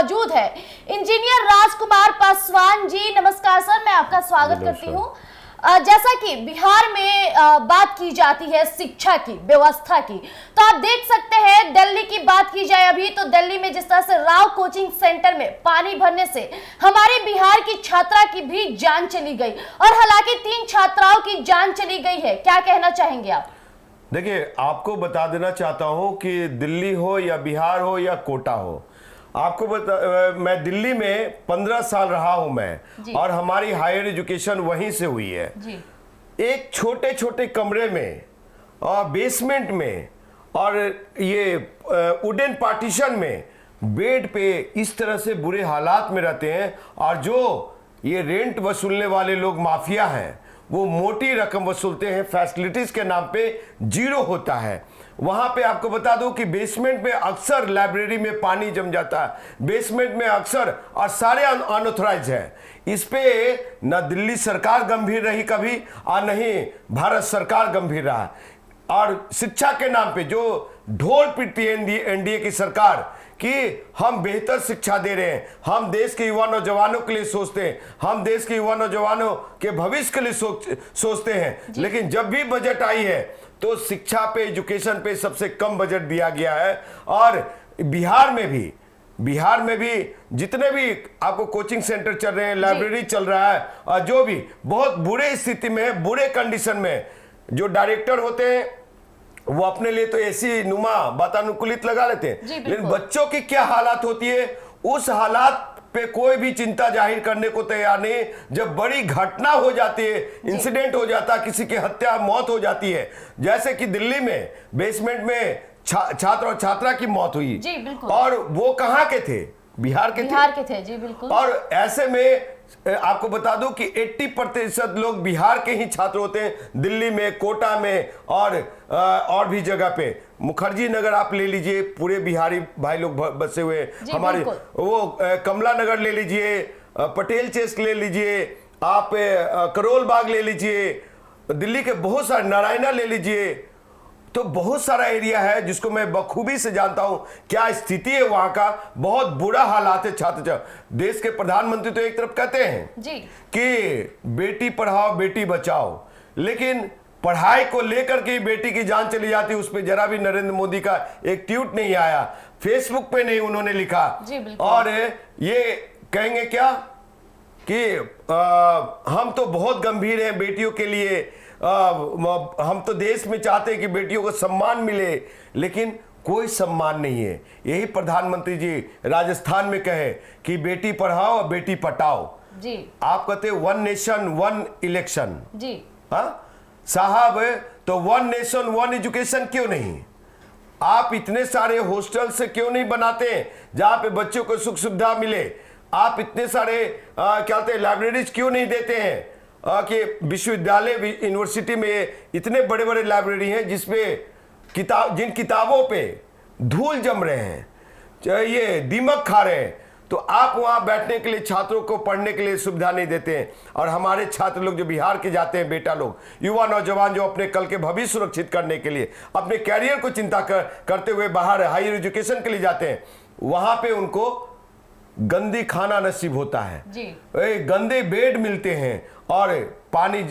मौजूद है इंजीनियर राजकुमार पासवान जी। नमस्कार सर, मैं आपका स्वागत करती हूँ। जैसा कि बिहार में बात की जाती है शिक्षा की व्यवस्था की, तो आप देख सकते हैं दिल्ली की बात की जाए अभी तो दिल्ली में जिस तरह से राव कोचिंग सेंटर में पानी भरने से हमारे बिहार की छात्रा की भी जान चली गई और हालांकि 3 छात्राओं की जान चली गई है। क्या कहना चाहेंगे आप? देखिए, आपको बता देना चाहता हूं कि दिल्ली हो या बिहार हो या कोटा हो, आपको मैं दिल्ली में 15 साल रहा हूं मैं, और हमारी हायर एजुकेशन वहीं से हुई है जी। एक छोटे छोटे कमरे में और बेसमेंट में और ये वुडन पार्टीशन में बेड पे इस तरह से बुरे हालात में रहते हैं, और जो ये रेंट वसूलने वाले लोग माफिया हैं वो मोटी रकम वसूलते हैं, फैसिलिटीज के नाम पे जीरो होता है। वहां पे आपको बता दूं कि बेसमेंट में अक्सर लाइब्रेरी में पानी जम जाता है, बेसमेंट में अक्सर, और सारे अनऑथराइज है। इस पे न दिल्ली सरकार गंभीर रही कभी और नहीं भारत सरकार गंभीर रहा। और शिक्षा के नाम पे जो ढोल पीटती है एनडीए की सरकार कि हम बेहतर शिक्षा दे रहे हैं, हम देश के युवा नौजवानों के लिए सोचते हैं, हम देश के युवा नौजवानों के भविष्य के लिए सोचते हैं, लेकिन जब भी बजट आई है तो शिक्षा पे, एजुकेशन पे सबसे कम बजट दिया गया है। और बिहार में भी जितने भी आपको कोचिंग सेंटर चल रहे हैं, लाइब्रेरी चल रहा है, और जो भी बहुत बुरे स्थिति में, बुरे कंडीशन में, जो डायरेक्टर होते हैं वो अपने लिए तो ऐसी नुमा वातानुकूलित लगा लेते हैं, लेकिन बच्चों की क्या हालात होती है उस हालात पे कोई भी चिंता जाहिर करने को तैयार नहीं। जब बड़ी घटना हो जाती है, इंसिडेंट हो जाता है, किसी की हत्या मौत हो जाती है, जैसे कि दिल्ली में बेसमेंट में छात्र और छात्रा की मौत हुई जी, और वो कहाँ के थे? बिहार के थे जी, बिल्कुल। और ऐसे में आपको बता दूं कि 80% लोग बिहार के ही छात्र होते हैं, दिल्ली में, कोटा में और भी जगह पे। मुखर्जी नगर आप ले लीजिए, पूरे बिहारी भाई लोग बसे हुए। हमारे वो कमला नगर ले लीजिए, पटेल चेस्ट ले लीजिए, आप करोल बाग ले लीजिए, दिल्ली के बहुत सारे, नारायणा ले लीजिए, तो बहुत सारा एरिया है जिसको मैं बखूबी से जानता हूं क्या स्थिति है वहां का। बहुत बुरा हालात है छात्र। देश के प्रधानमंत्री तो एक तरफ कहते हैं जी कि बेटी पढ़ाओ बेटी बचाओ, लेकिन पढ़ाई को लेकर के बेटी की जान चली जाती, उस पर जरा भी नरेंद्र मोदी का एक ट्वीट नहीं आया, फेसबुक पे नहीं उन्होंने लिखा, और ये कहेंगे क्या कि हम तो बहुत गंभीर हैं बेटियों के लिए, हम तो देश में चाहते हैं कि बेटियों को सम्मान मिले, लेकिन कोई सम्मान नहीं है। यही प्रधानमंत्री जी राजस्थान में कहे कि बेटी पढ़ाओ बेटी पटाओ जी। आप कहते 1 नेशन 1 इलेक्शन जी, हाँ साहब, तो 1 नेशन 1 एजुकेशन क्यों नहीं? आप इतने सारे हॉस्टल से क्यों नहीं बनाते जहां पे बच्चों को सुख सुविधा मिले? आप इतने सारे क्या कहते हैं लाइब्रेरीज क्यों नहीं देते हैं कि विश्वविद्यालय, यूनिवर्सिटी में इतने बड़े बड़े लाइब्रेरी हैं जिसपे जिन किताबों पे धूल जम रहे हैं, ये दीमक खा रहे हैं, तो आप वहां बैठने के लिए, छात्रों को पढ़ने के लिए सुविधा नहीं देते हैं। और हमारे छात्र लोग जो बिहार के जाते हैं, बेटा लोग, युवा नौजवान जो अपने कल के भविष्य सुरक्षित करने के लिए, अपने कैरियर को चिंता करते हुए बाहर हायर एजुकेशन के लिए जाते हैं, वहां पे उनको गंदी खाना नसीब होता है जी। गंदे बेड मिलते हैं, और पानी,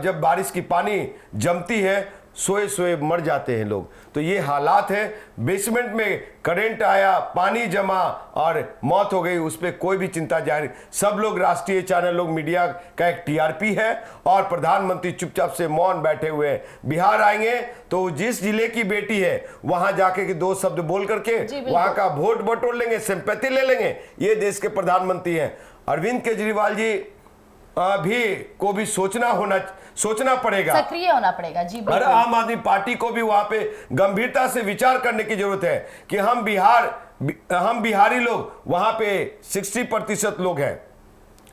जब बारिश की पानी जमती है, सोए सोए मर जाते हैं लोग। तो ये हालात है। बेसमेंट में करंट आया, पानी जमा और मौत हो गई, उस पर कोई भी चिंता जारी। सब लोग, राष्ट्रीय चैनल लोग, मीडिया का एक टीआरपी है, और प्रधानमंत्री चुपचाप से मौन बैठे हुए हैं। बिहार आएंगे तो जिस जिले की बेटी है वहां जाके के 2 शब्द बोल करके वहां का वोट बटोर लेंगे, सिंपैथी ले लेंगे। ये देश के प्रधानमंत्री हैं। अरविंद केजरीवाल जी को भी सोचना पड़ेगा, सक्रिय होना पड़ेगा जी। और आम आदमी पार्टी को भी वहां पे गंभीरता से विचार करने की जरूरत है कि हम बिहारी लोग वहां पे 60% लोग हैं,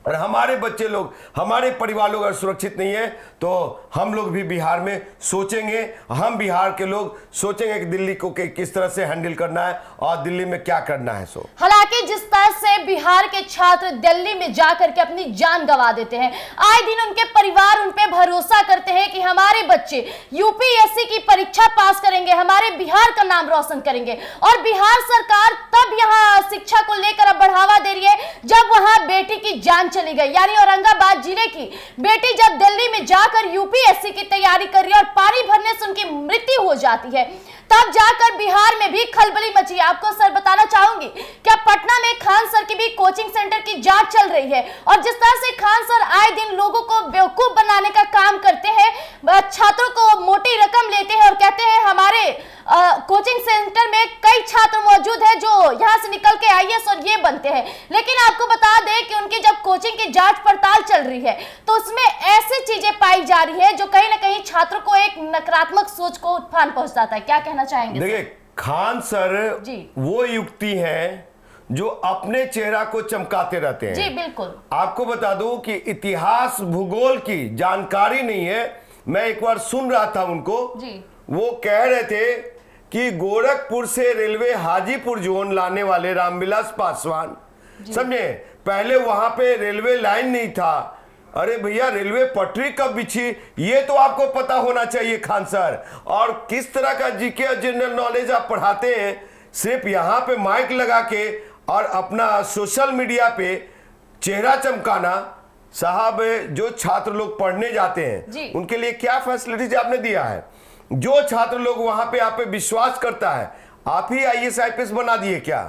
और हमारे बच्चे लोग, हमारे परिवार लोग अगर सुरक्षित नहीं है तो हम लोग भी बिहार में सोचेंगे, हम बिहार के लोग सोचेंगे कि दिल्ली को किस तरह से हैंडल करना है और दिल्ली में क्या करना है। हालांकि वही जिस तरह से बिहार के छात्र दिल्ली में जाकर के अपनी जान गंवा देते हैं, आए दिन उनके परिवार उन पे भरोसा करते हैं कि हमारे बच्चे यूपीएससी की परीक्षा पास करेंगे, हमारे बिहार का नाम रोशन करेंगे। और बिहार सरकार तब यहां शिक्षा को लेकर अब बढ़ावा दे रही है जब वहां बेटी की जान चली गई। यानी औरंगाबाद जिले की बेटी जब दिल्ली में जाकर यूपीएससी की तैयारी कर रही है और पानी भरने से उनकी मृत्यु हो जाती है, तब जाकर बिहार में भी खलबली मची। आपको सर बताना चाहूंगी क्या पटना में खान सर की भी कोचिंग सेंटर की जांच चल रही है, और जिस तरह से खान सर आए दिन लोगों को बेवकूफ बनाने का काम करते हैं, छात्रों को मोटी रकम लेते हैं और कहते हैं हमारे कोचिंग सेंटर में कई छात्र मौजूद हैं जो यहां से निकल के आईएएस और ये बनते हैं। लेकिन आपको बता दें कि उनकी जब कोचिंग की जांच पड़ताल चल रही है तो उसमें ऐसी चीजें पाई जा रही है जो कहीं ना कहीं छात्रों को एक नकारात्मक सोच को उत्थान पहुंचाता है। क्या कहना चाहेंगे? देखिए, खान सर जी वो युक्ति है जो अपने चेहरा को चमकाते रहते हैं। जी बिल्कुल। आपको बता दूं कि इतिहास भूगोल की जानकारी नहीं है। मैं एक बार सुन रहा था उनको जी। वो कह रहे थे कि गोरखपुर से रेलवे हाजीपुर जोन लाने वाले रामविलास पासवान, समझे, पहले वहां पे रेलवे लाइन नहीं था। अरे भैया, रेलवे पटरी कब बिछी ये तो आपको पता होना चाहिए खान सर। और किस तरह का जीके और जनरल नॉलेज आप पढ़ाते हैं, सिर्फ यहां पे माइक लगा के और अपना सोशल मीडिया पे चेहरा चमकाना। साहब, जो छात्र लोग पढ़ने जाते हैं उनके लिए क्या फैसिलिटीज आपने दिया है? जो छात्र लोग वहां पे आप पे विश्वास करता है, आप ही आईएएस आईपीएस बना दिए क्या?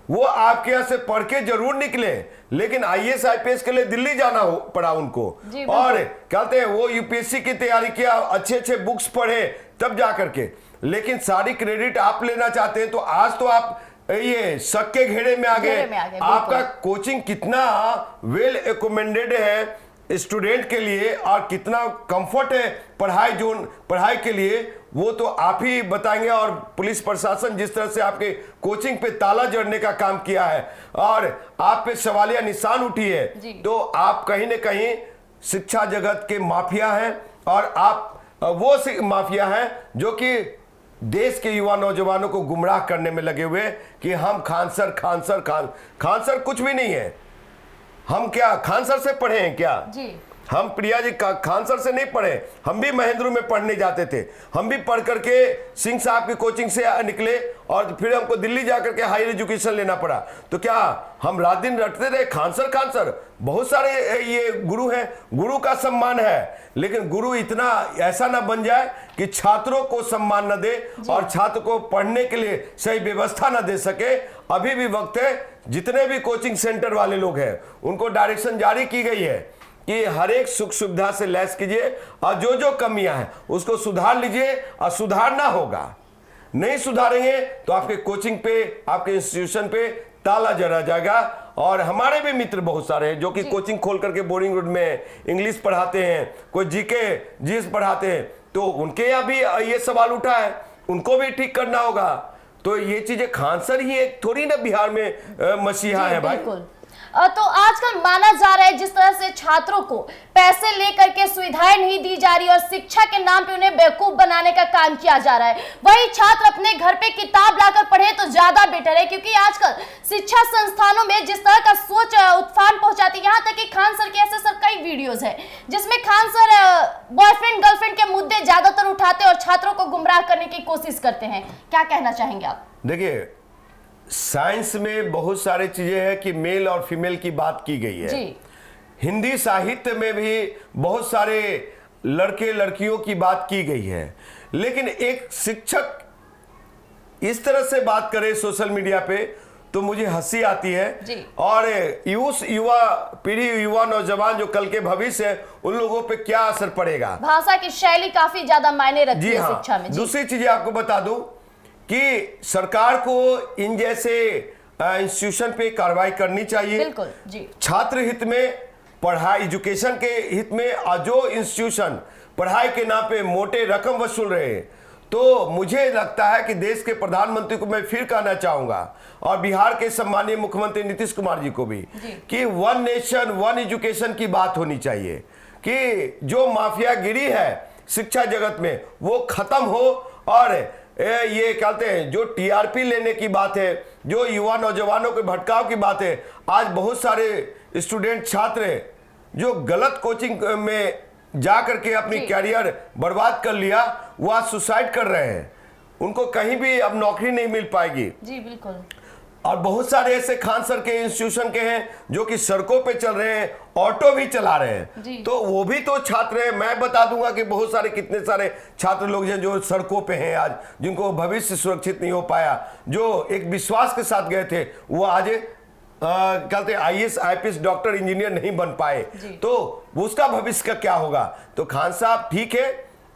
वो आपके यहां से पढ़ के जरूर निकले, लेकिन आईएएस आईपीएस के लिए दिल्ली जाना पड़ा उनको। और कहते हैं वो यूपीएससी की तैयारी किया, अच्छे अच्छे बुक्स पढ़े तब जा करके, लेकिन सारी क्रेडिट आप लेना चाहते हैं। तो आज तो आप ये शक के घेरे में आ गए। आपका कोचिंग कितना वेल एकोमेंडेड है स्टूडेंट के लिए और कितना कंफर्ट है पढ़ाई के लिए, वो तो आप ही बताएंगे। और पुलिस प्रशासन जिस तरह से आपके कोचिंग पे ताला जड़ने का काम किया है और आप पे सवालिया निशान उठी है, तो आप कहीं न कहीं शिक्षा जगत के माफिया हैं। और आप वो माफिया हैं जो कि देश के युवा नौजवानों को गुमराह करने में लगे हुए कि हम खान सर कुछ भी नहीं है। हम क्या खान सर से पढ़े हैं क्या? जी। हम प्रिया जी खान सर से नहीं पढ़े, हम भी महेंद्र में पढ़ने जाते थे। हम भी पढ़ करके सिंह साहब की कोचिंग से निकले और फिर हमको दिल्ली जाकर के हायर एजुकेशन लेना पड़ा। तो क्या हम रात दिन रटते रहे खान सर? बहुत सारे ये गुरु हैं, गुरु का सम्मान है, लेकिन गुरु इतना ऐसा ना बन जाए कि छात्रों को सम्मान न दे और छात्र को पढ़ने के लिए सही व्यवस्था न दे सके। अभी भी वक्त है, जितने भी कोचिंग सेंटर वाले लोग हैं उनको डायरेक्शन जारी की गई है कि हर एक सुख सुविधा से लैस कीजिए और जो जो कमियां हैं उसको सुधार लीजिए। और सुधारना होगा, नहीं सुधारेंगे तो आपके कोचिंग पे, आपके इंस्टीट्यूशन पे ताला जड़ा जाएगा। और हमारे भी मित्र बहुत सारे हैं जो कि कोचिंग खोल करके बोरिंग रोड में इंग्लिश पढ़ाते हैं, कोई जीके जीएस पढ़ाते हैं, तो उनके यहाँ भी ये सवाल उठा है, उनको भी ठीक करना होगा। तो ये चीजें खान सर ही एक थोड़ी ना बिहार में मसीहा है भाई। तो आजकल माना जा रहा है जिस तरह से छात्रों को पैसे लेकर के सुविधाएं नहीं दी जा रही और शिक्षा के नाम पे उन्हें बेवकूफ बनाने का काम किया जा रहा है, वही छात्र अपने घर पे किताब लाकर पढ़े तो ज्यादा बेटर है। क्योंकि आजकल शिक्षा संस्थानों में जिस तरह का सोच उत्थान पहुंचाती है, यहाँ तक कि खान सर के ऐसे सर कई वीडियोज है जिसमें खान सर बॉयफ्रेंड गर्लफ्रेंड के मुद्दे ज्यादातर उठाते और छात्रों को गुमराह करने की कोशिश करते हैं। क्या कहना चाहेंगे आप? देखिए, साइंस में बहुत सारी चीजें हैं कि मेल और फीमेल की बात की गई है। हिंदी साहित्य में भी बहुत सारे लड़के लड़कियों की बात की गई है, लेकिन एक शिक्षक इस तरह से बात करे सोशल मीडिया पे तो मुझे हंसी आती है। और युवा पीढ़ी, युवा नौजवान जो कल के भविष्य है, उन लोगों पे क्या असर पड़ेगा। भाषा की शैली काफी ज्यादा मायने रखती है शिक्षा में। दूसरी चीजें आपको बता दूं कि सरकार को इन जैसे इंस्टीट्यूशन पे कार्रवाई करनी चाहिए। बिल्कुल जी। छात्र हित में, पढ़ाई एजुकेशन के हित में, और जो इंस्टीट्यूशन पढ़ाई के नाम पे मोटे रकम वसूल रहे हैं, तो मुझे लगता है कि देश के प्रधानमंत्री को मैं फिर कहना चाहूंगा और बिहार के सम्मानीय मुख्यमंत्री नीतीश कुमार जी को भी कि वन नेशन वन एजुकेशन की बात होनी चाहिए कि जो माफियागिरी है शिक्षा जगत में वो खत्म हो और ये कहते हैं जो टीआरपी लेने की बात है, जो युवा नौजवानों के भटकाव की बात है, आज बहुत सारे स्टूडेंट छात्र जो गलत कोचिंग में जा करके अपनी कैरियर बर्बाद कर लिया, वो आज सुसाइड कर रहे हैं। उनको कहीं भी अब नौकरी नहीं मिल पाएगी। जी बिल्कुल। और बहुत सारे ऐसे खान सर के इंस्टीट्यूशन के हैं जो कि सड़कों पे चल रहे हैं, ऑटो भी चला रहे हैं, तो वो भी तो छात्र हैं। मैं बता दूंगा कि बहुत सारे कितने सारे छात्र लोग हैं जो सड़कों पे हैं आज, जिनको भविष्य सुरक्षित नहीं हो पाया, जो एक विश्वास के साथ गए थे, वो आज कहते आईएएस आईपीएस डॉक्टर इंजीनियर नहीं बन पाए, तो उसका भविष्य का क्या होगा। तो खान साहब ठीक है,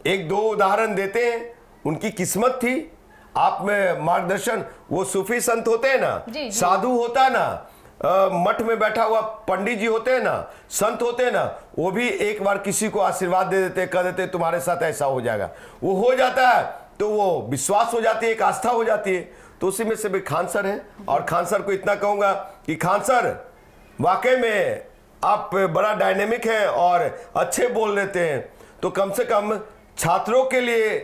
एक दो उदाहरण देते हैं, उनकी किस्मत थी। आप में मार्गदर्शन, वो सूफी संत होते हैं ना, साधु होता है ना, मठ में बैठा हुआ पंडित जी होते हैं ना, संत होते हैं ना, वो भी एक बार किसी को आशीर्वाद दे देते, कह देते तुम्हारे साथ ऐसा हो जाएगा, वो हो जाता है, तो वो विश्वास हो जाती है, एक आस्था हो जाती है। तो उसी में से भी खान सर है। और खान सर को इतना कहूंगा कि खान सर वाकई में आप बड़ा डायनेमिक हैं और अच्छे बोल लेते हैं, तो कम से कम छात्रों के लिए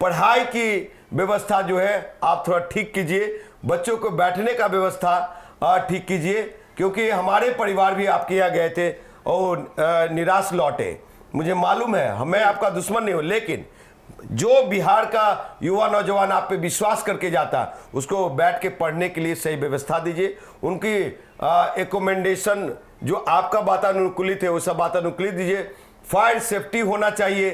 पढ़ाई की व्यवस्था जो है आप थोड़ा ठीक कीजिए, बच्चों को बैठने का व्यवस्था ठीक कीजिए, क्योंकि हमारे परिवार भी आपके यहाँ गए थे और निराश लौटे। मुझे मालूम है, मैं आपका दुश्मन नहीं हूं, लेकिन जो बिहार का युवा नौजवान आप पे विश्वास करके जाता, उसको बैठ के पढ़ने के लिए सही व्यवस्था दीजिए। उनकी एकोमेंडेशन जो आपका वातानुकूलित है, वो सब वातानुकूलित दीजिए। फायर सेफ्टी होना चाहिए,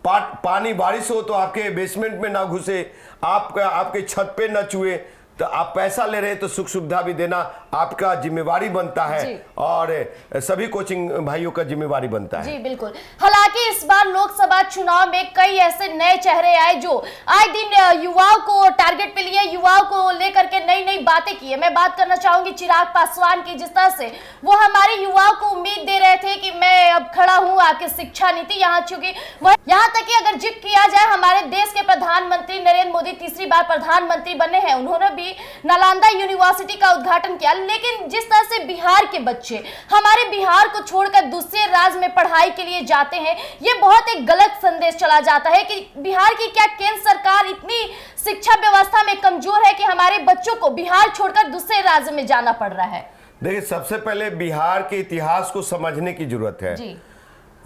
पानी बारिश हो तो आपके बेसमेंट में ना घुसे, आपके छत पे ना चुए। तो आप पैसा ले रहे हैं तो सुख सुविधा भी देना आपका जिम्मेवारी बनता है, और सभी कोचिंग भाइयों का जिम्मेवारी बनता है। जी बिल्कुल। हालांकि इस बार लोकसभा चुनाव में कई ऐसे नए चेहरे आए जो आए दिन युवाओं को टारगेट पे लिए, युवाओं को लेकर के नई नई बातें की है। मैं बात करना चाहूंगी चिराग पासवान की, जिस तरह से वो हमारे युवाओं को उम्मीद दे रहे थे कि मैं अब खड़ा हूं आपकी शिक्षा नीति यहाँ, चूंकि यहाँ तक कि अगर जिक्र किया जाए हमारे देश के प्रधानमंत्री नरेंद्र मोदी तीसरी बार प्रधानमंत्री बने हैं, उन्होंने भी नालंदा यूनिवर्सिटी का उद्घाटन किया। लेकिन जिस तरह से बिहार के बच्चे हमारे बिहार को छोड़कर दूसरे राज्य में पढ़ाई के लिए जाते हैं, ये बहुत एक गलत संदेश चला जाता है कि बिहार की क्या केंद्र सरकार इतनी शिक्षा व्यवस्था में कमजोर है कि हमारे बच्चों को बिहार छोड़कर दूसरे राज्य में जाना पड़ रहा है। देखिए, सबसे पहले बिहार के इतिहास को समझने की जरूरत है।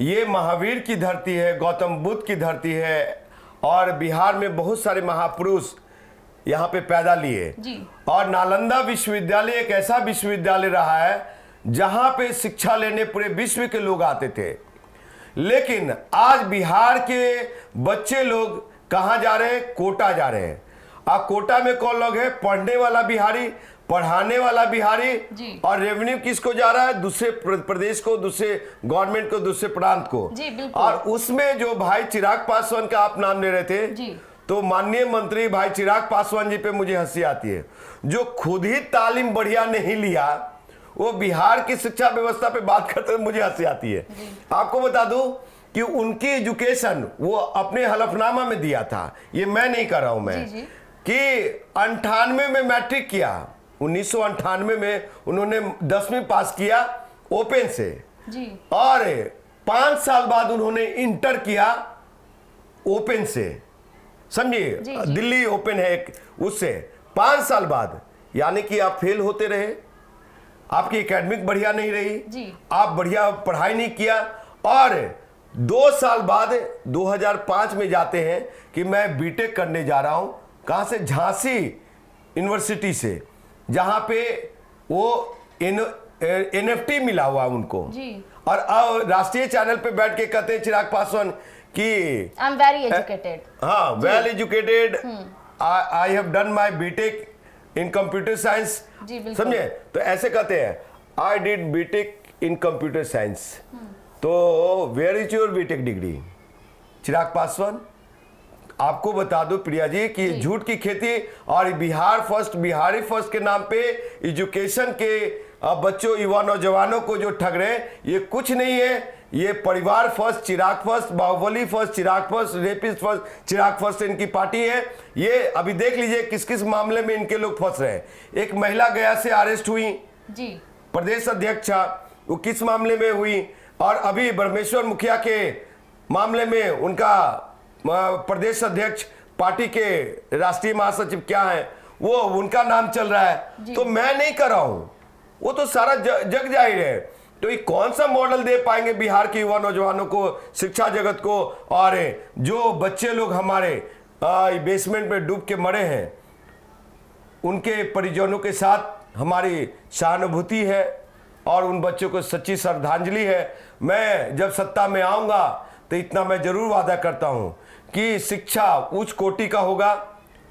ये महावीर की धरती है, गौतम बुद्ध की धरती है, और बिहार में बहुत सारे महापुरुष यहाँ पे पैदा लिए। और नालंदा विश्वविद्यालय एक ऐसा विश्वविद्यालय रहा है जहां पे शिक्षा लेने पूरे विश्व के लोग आते थे। लेकिन आज बिहार के बच्चे लोग कहां जा रहे हैं? कोटा जा रहे हैं। अब कोटा में कौन लोग हैं? पढ़ने वाला बिहारी, पढ़ाने वाला बिहारी, और रेवेन्यू किसको जा रहा है? दूसरे प्रदेश को, दूसरे गवर्नमेंट को, दूसरे प्रांत को। और उसमें जो भाई चिराग पासवान का आप नाम ले रहे थे, तो माननीय मंत्री भाई चिराग पासवान जी पे मुझे हंसी आती है, जो खुद ही तालीम बढ़िया नहीं लिया, वो बिहार की शिक्षा व्यवस्था पे बात करते हुए मुझे हंसी आती है। आपको बता दूं कि उनकी एजुकेशन वो अपने हलफनामा में दिया था, ये मैं नहीं कर रहा हूं मैं, कि 98 में मैट्रिक किया, 1998 में उन्होंने 10वीं पास किया ओपन से, और 5 साल बाद उन्होंने इंटर किया ओपन से, समझिए, दिल्ली ओपन है एक, उससे 5 साल बाद, यानी कि आप फेल होते रहे, आपकी एकेडमिक बढ़िया नहीं रही, आप बढ़िया पढ़ाई नहीं किया, और 2 साल बाद 2005 में जाते हैं कि मैं बीटेक करने जा रहा हूं। कहां से? झांसी यूनिवर्सिटी से, जहां पे वो एनएफटी मिला हुआ उनको। और राष्ट्रीय चैनल पे बैठ के कहते हैं चिराग पासवान कि आई एम वेरी एजुकेटेड, हाँ, well educated, I have done my BTech in computer science, समझे? तो ऐसे कहते हैं, I did BTech in computer science. तो where is your BTech degree? Chirag Paswan, आपको बता दो प्रिया जी कि झूठ की खेती और बिहार फर्स्ट, बिहारी फर्स्ट के नाम पे एजुकेशन के बच्चों, युवा नौजवानों को जो ठग रहे हैं, ये कुछ नहीं है। ये परिवार फर्स्ट, चिराग फर्स्ट, बाहुबली फर्स्ट, चिराग फर्स्ट, रेपिस्ट फर्स्ट, चिराग फर्स्ट इनकी पार्टी है। ये अभी देख लीजिए किस किस मामले में इनके लोग फंस रहे हैं। एक महिला गया से अरेस्ट हुई, प्रदेश अध्यक्ष, वो किस मामले में हुई? और अभी ब्रह्मेश्वर मुखिया के मामले में उनका प्रदेश अध्यक्ष पार्टी के राष्ट्रीय महासचिव क्या है, वो उनका नाम चल रहा है, तो मैं नहीं कर रहा हूं, वो तो सारा जग जाहिर है। तो ये कौन सा मॉडल दे पाएंगे बिहार के युवा नौजवानों को, शिक्षा जगत को, और जो बच्चे लोग हमारे बेसमेंट में डूब के मरे हैं उनके परिजनों के साथ हमारी सहानुभूति है और उन बच्चों को सच्ची श्रद्धांजलि है। मैं जब सत्ता में आऊंगा तो इतना मैं जरूर वादा करता हूं कि शिक्षा उच्च कोटि का होगा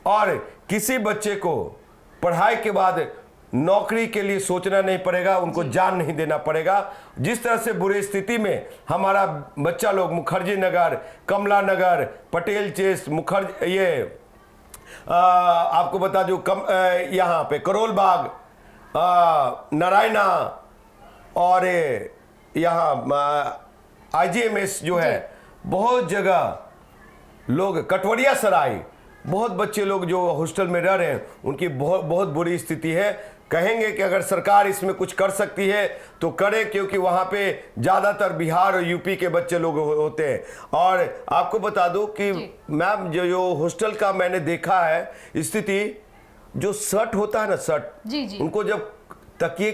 और किसी बच्चे को पढ़ाई के बाद नौकरी के लिए सोचना नहीं पड़ेगा, उनको जान नहीं देना पड़ेगा। जिस तरह से बुरी स्थिति में हमारा बच्चा लोग मुखर्जी नगर, कमला नगर, पटेल चेस्ट, मुखर्जी, ये आपको बता दूं यहाँ पे करोल बाग, नारायणा, और यहाँ IGMS जो है, बहुत जगह लोग, कटवरिया सराय, बहुत बच्चे लोग जो हॉस्टल में रह रहे हैं उनकी बहुत बुरी स्थिति है। कहेंगे कि अगर सरकार इसमें कुछ कर सकती है तो करे, क्योंकि वहाँ पे ज़्यादातर बिहार और यूपी के बच्चे लोग होते हैं। और आपको बता दूं कि मैम जो हॉस्टल का मैंने देखा है स्थिति, जो शर्ट होता है ना, शर्ट, उनको जब तकिए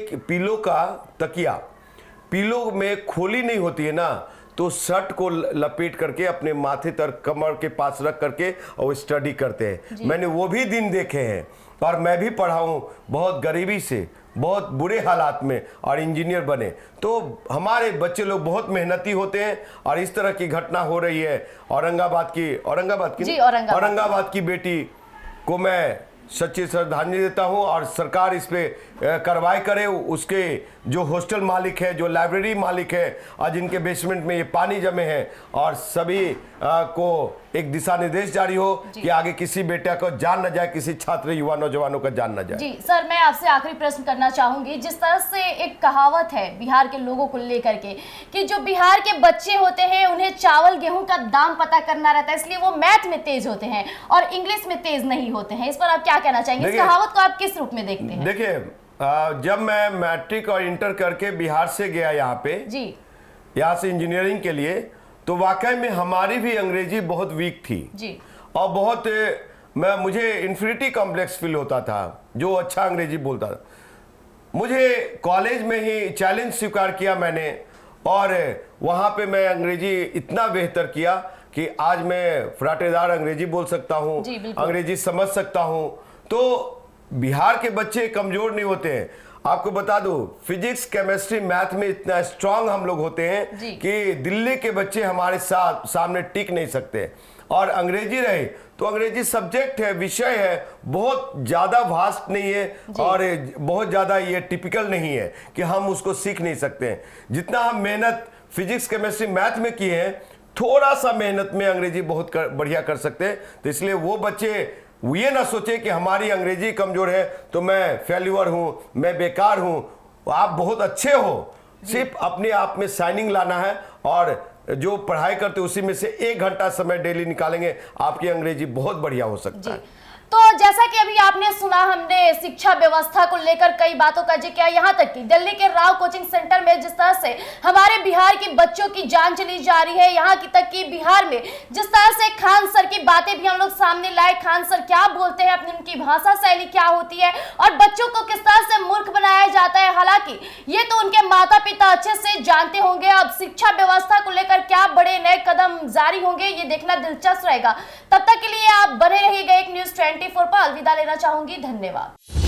तकिया पीलो में खोली नहीं होती है ना, तो शर्ट को लपेट करके अपने माथे तक कमर के पास रख करके और स्टडी करते हैं। मैंने वो भी दिन देखे हैं और मैं भी पढ़ा हूँ बहुत गरीबी से, बहुत बुरे हालात में, और इंजीनियर बने। तो हमारे बच्चे लोग बहुत मेहनती होते हैं और इस तरह की घटना हो रही है। औरंगाबाद की बेटी को मैं सच्ची श्रद्धांजलि देता हूं और सरकार इस पे कार्रवाई करे। उसके जो हॉस्टल मालिक है, जो लाइब्रेरी मालिक है, आज जिनके बेसमेंट में ये पानी जमे हैं, और सभी को एक दिशा निर्देश जारी हो कि आगे किसी बेटा को जान न जाए, किसी छात्र युवा नौजवानों का जान न जाए। जी सर, मैं आपसे आखिरी प्रश्न करना चाहूंगी। जिस तरह से एक कहावत है बिहार के लोगों को लेकर के कि जो बिहार के बच्चे होते हैं उन्हें चावल गेहूं का दाम पता करना रहता है, इसलिए वो मैथ में तेज होते हैं और इंग्लिश में तेज नहीं होते हैं, इस पर आप क्या कहना चाहेंगे? इस कहावत को आप किस रूप में देखते हैं? देखिए, जब मैं मैट्रिक और इंटर करके बिहार से गया यहाँ पे, यहाँ से इंजीनियरिंग के लिए, तो वाकई में हमारी भी अंग्रेजी बहुत वीक थी जी। और बहुत मुझे इन्फिनिटी कॉम्प्लेक्स फील होता था जो अच्छा अंग्रेजी बोलता था। मुझे कॉलेज में ही चैलेंज स्वीकार किया मैंने, और वहाँ पे मैं अंग्रेजी इतना बेहतर किया कि आज मैं फराटेदार अंग्रेजी बोल सकता हूँ, अंग्रेजी समझ सकता हूँ। तो बिहार के बच्चे कमजोर नहीं होते हैं। आपको बता दूं, फिजिक्स, केमिस्ट्री, मैथ में इतना स्ट्रांग हम लोग होते हैं कि दिल्ली के बच्चे हमारे सामने टिक नहीं सकते। और अंग्रेजी रहे तो अंग्रेजी सब्जेक्ट है, विषय है, बहुत ज़्यादा वास्ट नहीं है और बहुत ज़्यादा ये टिपिकल नहीं है कि हम उसको सीख नहीं सकते हैं। जितना हम मेहनत फिजिक्स, केमिस्ट्री, मैथ में किए हैं, थोड़ा सा मेहनत में अंग्रेजी बहुत बढ़िया कर सकते हैं। तो इसलिए वो बच्चे ये ना सोचे कि हमारी अंग्रेजी कमजोर है तो मैं फेल्यूअर हूं, मैं बेकार हूं। आप बहुत अच्छे हो, सिर्फ अपने आप में शाइनिंग लाना है, और जो पढ़ाई करते उसी में से 1 घंटा समय डेली निकालेंगे, आपकी अंग्रेजी बहुत बढ़िया हो सकता है। तो जैसा कि अभी आपने सुना, हमने शिक्षा व्यवस्था को लेकर कई बातों का जिक्र किया, यहाँ तक कि दिल्ली के राव कोचिंग सेंटर में जिस तरह से हमारे बिहार के बच्चों की जान चली जा रही है, यहाँ की तक कि बिहार में जिस तरह से खान सर की बातें भी हम लोग सामने लाए, खान सर क्या बोलते हैं, अपनी उनकी भाषा शैली क्या होती है और बच्चों को किस तरह से मूर्ख बनाया जाता है। हालांकि ये तो उनके माता पिता अच्छे से जानते होंगे। अब शिक्षा व्यवस्था को लेकर क्या बड़े नए कदम जारी होंगे, ये देखना दिलचस्प रहेगा। तब तक के लिए आप बने रहिएगा एक न्यूज़ 24 पर। अलविदा लेना चाहूंगी। धन्यवाद।